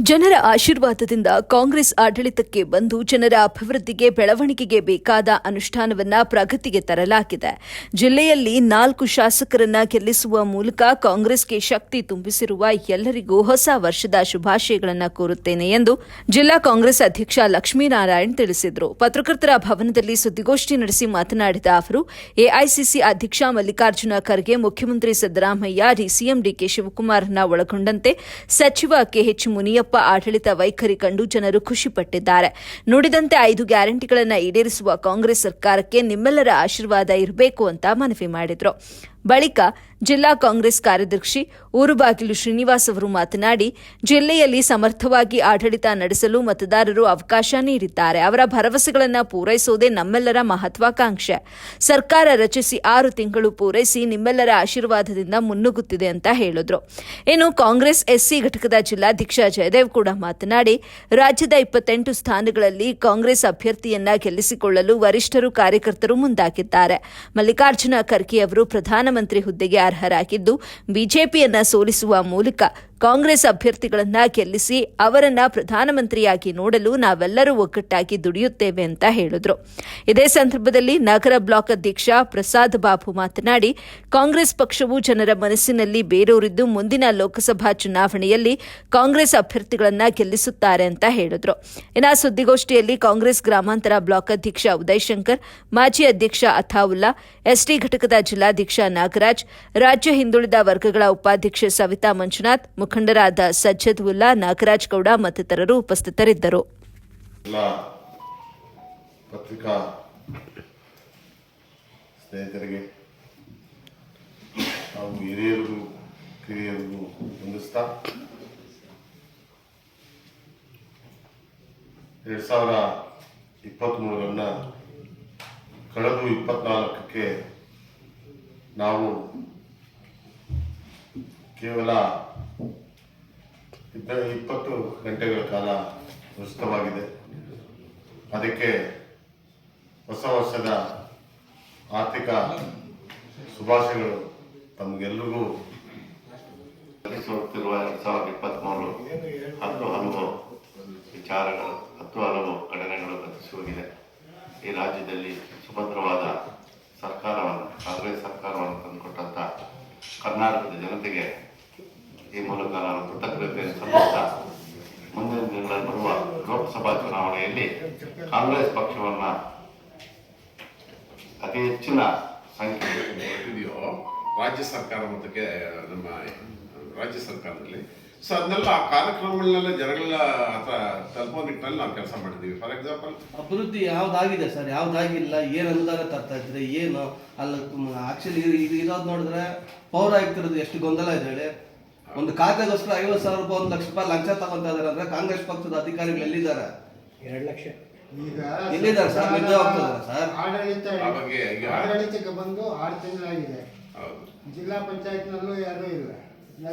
ಜನರ ಆಶೀರ್ವಾದದಿಂದ ಕಾಂಗ್ರೆಸ್ ಆಡಳಿತಕ್ಕೆ ಬಂದು ಜನರ ಅಭಿವೃದ್ಧಿಗೆ ಬೆಳವಣಿಗೆಗೆ ಬೇಕಾದ ಅನುಷ್ಠಾನವನ್ನ ಪ್ರಗತಿಗೆ ತರಲಾಗಿದೆ. ಜಿಲ್ಲೆಯಲ್ಲಿ 4 ಶಾಸಕರನ್ನ ಗೆಲ್ಲಿಸುವ ಮೂಲಕ ಕಾಂಗ್ರೆಸ್ಗೆ ಶಕ್ತಿ ತುಂಬಿಸಿರುವ ಎಲ್ಲರಿಗೂ ಹೊಸ ವರ್ಷದ ಶುಭಾಶಯಗಳನ್ನು ಕೋರುತ್ತೇನೆ ಎಂದು ಜಿಲ್ಲಾ ಕಾಂಗ್ರೆಸ್ ಅಧ್ಯಕ್ಷ ಲಕ್ಷ್ಮೀನಾರಾಯಣ್ ತಿಳಿಸಿದರು. ಪತ್ರಕರ್ತರ ಭವನದಲ್ಲಿ ಸುದ್ದಿಗೋಷ್ಠಿ ನಡೆಸಿ ಮಾತನಾಡಿದ ಅವರು, ಎಐಸಿಸಿ ಅಧ್ಯಕ್ಷ ಮಲ್ಲಿಕಾರ್ಜುನ ಖರ್ಗೆ, ಮುಖ್ಯಮಂತ್ರಿ ಸಿದ್ದರಾಮಯ್ಯ, ಸಿಎಂ ಡಿಕೆ ಶಿವಕುಮಾರ್ನ ಒಳಗೊಂಡಂತೆ ಸಚಿವ ಕೆಎಚ್ ಮುನಿಯಪ್ಪ ಆಡಳಿತ ವೈಖರಿ ಕಂಡು ಜನರು ಖುಷಿಪಟ್ಟಿದ್ದಾರೆ. ನುಡಿದಂತೆ 5 ಗ್ಯಾರಂಟಿಗಳನ್ನು ಈಡೇರಿಸುವ ಕಾಂಗ್ರೆಸ್ ಸರ್ಕಾರಕ್ಕೆ ನಿಮ್ಮೆಲ್ಲರ ಆಶೀರ್ವಾದ ಇರಬೇಕು ಅಂತ ಮನವಿ ಮಾಡಿದರು. ಬಳಿಕ ಜಿಲ್ಲಾ ಕಾಂಗ್ರೆಸ್ ಕಾರ್ಯದರ್ಶಿ ಊರುಬಾಗಿಲು ಶ್ರೀನಿವಾಸ್ ಅವರು ಮಾತನಾಡಿ, ಜಿಲ್ಲೆಯಲ್ಲಿ ಸಮರ್ಥವಾಗಿ ಆಡಳಿತ ನಡೆಸಲು ಮತದಾರರು ಅವಕಾಶ ನೀಡಿದ್ದಾರೆ. ಅವರ ಭರವಸೆಗಳನ್ನು ಪೂರೈಸುವುದೇ ನಮ್ಮೆಲ್ಲರ ಮಹತ್ವಾಕಾಂಕ್ಷೆ. ಸರ್ಕಾರ ರಚಿಸಿ 6 ತಿಂಗಳು ಪೂರೈಸಿ ನಿಮ್ಮೆಲ್ಲರ ಆಶೀರ್ವಾದದಿಂದ ಮುನ್ನುಗ್ಗುತ್ತಿದೆ ಅಂತ ಹೇಳಿದ್ರು. ಇನ್ನು ಕಾಂಗ್ರೆಸ್ ಎಸ್ಸಿ ಘಟಕದ ಜಿಲ್ಲಾಧ್ಯಕ್ಷ ಜಯದೇವ್ ಕೂಡ ಮಾತನಾಡಿ, ರಾಜ್ಯದ 28 ಸ್ಥಾನಗಳಲ್ಲಿ ಕಾಂಗ್ರೆಸ್ ಅಭ್ಯರ್ಥಿಯನ್ನ ಗೆಲ್ಲಿಸಿಕೊಳ್ಳಲು ವರಿಷ್ಠರು ಕಾರ್ಯಕರ್ತರು ಮುಂದಾಗಿದ್ದಾರೆ. ಮಲ್ಲಿಕಾರ್ಜುನ ಖರ್ಗೆ ಅವರು ಪ್ರಧಾನಮಂತ್ರಿ ಹುದ್ದೆಗೆ ಅರ್ಹರಾಗಿದ್ದು, ಬಿಜೆಪಿಯನ್ನ ಸೋಲಿಸುವ ಮೂಲಕ ಕಾಂಗ್ರೆಸ್ ಅಭ್ಯರ್ಥಿಗಳನ್ನ ಗೆಲ್ಲಿಸಿ ಅವರನ್ನ ಪ್ರಧಾನಮಂತ್ರಿಯಾಗಿ ನೋಡಲು ನಾವೆಲ್ಲರೂ ಒಗ್ಗಟ್ಟಾಗಿ ದುಡಿಯುತ್ತೇವೆ ಅಂತ ಹೇಳಿದ್ರು. ಇದೇ ಸಂದರ್ಭದಲ್ಲಿ ನಗರ ಬ್ಲಾಕ್ ಅಧ್ಯಕ್ಷ ಪ್ರಸಾದ್ ಬಾಬು ಮಾತನಾಡಿ, ಕಾಂಗ್ರೆಸ್ ಪಕ್ಷವು ಜನರ ಮನಸ್ಸಿನಲ್ಲಿ ಬೇರೂರಿದ್ದು ಮುಂದಿನ ಲೋಕಸಭಾ ಚುನಾವಣೆಯಲ್ಲಿ ಕಾಂಗ್ರೆಸ್ ಅಭ್ಯರ್ಥಿಗಳನ್ನ ಗೆಲ್ಲಿಸುತ್ತಾರೆ ಅಂತ ಹೇಳಿದ್ರು. ಇನ್ನು ಸುದ್ದಿಗೋಷ್ಠಿಯಲ್ಲಿ ಕಾಂಗ್ರೆಸ್ ಗ್ರಾಮಾಂತರ ಬ್ಲಾಕ್ ಅಧ್ಯಕ್ಷ ಉದಯ್ ಶಂಕರ್, ಮಾಜಿ ಅಧ್ಯಕ್ಷ ಅಥಾವುಲ್ಲಾ, ಎಸ್ಟಿ ಘಟಕದ ಜಿಲ್ಲಾಧ್ಯಕ್ಷ ನಾಗರಾಜ್, ರಾಜ್ಯ ಹಿಂದುಳಿದ ವರ್ಗಗಳ ಉಪಾಧ್ಯಕ್ಷೆ ಸವಿತಾ ಮಂಜುನಾಥ್, ಮುಖಂಡರಾದ ಸಜ್ಜದ್ ಉಲ್ಲಾ, ನಾಗರಾಜ್ ಗೌಡ ಮತ್ತಿತರರು ಉಪಸ್ಥಿತರಿದ್ದರು. ಪತ್ರಿಕಾ ಸ್ನೇಹಿತರಿಗೆ ನಾವು ಹಿರಿಯರಿಗೂ ಕಿರಿಯರಿಗೂ ವಂದಿಸ್ತಾ 2023 ಕಳೆದು 24ಕ್ಕೆ ನಾವು ಕೇವಲ 20 ಗಂಟೆಗಳ ಕಾಲ ಉಚಿತವಾಗಿದೆ. ಅದಕ್ಕೆ ಹೊಸ ವರ್ಷದ ಆರ್ಥಿಕ ಶುಭಾಶಯಗಳು ತಮಗೆಲ್ಲರಿಗೂ. 2023 ಹಲವು ವಿಚಾರಗಳು, ಹಲವು ಘಟನೆಗಳು ಗತಿಸಿ ಈ ರಾಜ್ಯದಲ್ಲಿ ಸುಭದ್ರವಾದ ಸರ್ಕಾರವನ್ನು, ಕಾಂಗ್ರೆಸ್ ಸರ್ಕಾರವನ್ನು ತಂದುಕೊಟ್ಟಂಥ ಕರ್ನಾಟಕದ ಜನತೆಗೆ ಈ ಮೂಲಕ ನಾನು ಕೃತಜ್ಞತೆಯನ್ನು ಸಲ್ಲಿಸುತ್ತಾ, ಮುಂದಿನ ದಿನಗಳಲ್ಲಿ ಬರುವ ಲೋಕಸಭಾ ಚುನಾವಣೆಯಲ್ಲಿ ಕಾಂಗ್ರೆಸ್ ಪಕ್ಷವನ್ನು ಅತಿ ಹೆಚ್ಚಿನ ಸಂಖ್ಯೆ ಇದೆಯೋ ರಾಜ್ಯ ಸರ್ಕಾರ ಮಟ್ಟಕ್ಕೆ ನಮ್ಮ ರಾಜ್ಯ ಸರ್ಕಾರದಲ್ಲಿ. ಸೊ ಅದನ್ನೆಲ್ಲ ಆ ಕಾರ್ಯಕ್ರಮಗಳನ್ನೆಲ್ಲ ಜನಗಳ ಹತ್ರ ತಲುಪೋ ನಿಟ್ಟಿನಲ್ಲಿ ನಾವು ಕೆಲಸ ಮಾಡಿದ್ದೀವಿ. ಫಾರ್ ಎಕ್ಸಾಂಪಲ್, ಅಭಿವೃದ್ಧಿ ಯಾವ್ದಾಗಿದೆ ಸರ್, ಯಾವ್ದಾಗಿಲ್ಲ, ಏನು ಅನುದಾನ ತರ್ತಾ ಇದ್ರೆ ಏನು ಅಲ್ಲ. ಆಕ್ಚುಲಿ ಇರೋದು ನೋಡಿದ್ರೆ ಪೌರಾಯುಕ್ತರದ್ದು ಎಷ್ಟು ಗೊಂದಲ ಇದೆ ಹೇಳಿ. ಒಂದು ಖಾತೆಗೋಸ್ಕರ 50,000 ರೂಪಾಯಿ, 1 ಲಕ್ಷ ರೂಪಾಯಿ ಲಂಚ ತಗೊಂತ ಇದಾರೆ ಅಂದ್ರೆ ಕಾಂಗ್ರೆಸ್ ಪಕ್ಷದ ಅಧಿಕಾರಿಗಳು ಎಲ್ಲಿದ್ದಾರೆ? 2 ಲಕ್ಷ ಎಲ್ಲಿದ್ದಾರೆ ಸರ್? ನಿಜ ಹೋಗ್ತದೆ ಸರ್. ಆಡಳಿತಕ್ಕೆ ಬಂದು 6 ತಿಂಗಳಾಗಿದೆ. ಜಿಲ್ಲಾ ಪಂಚಾಯತ್ನಲ್ಲೂ ಯಾರೂ ಇಲ್ಲ.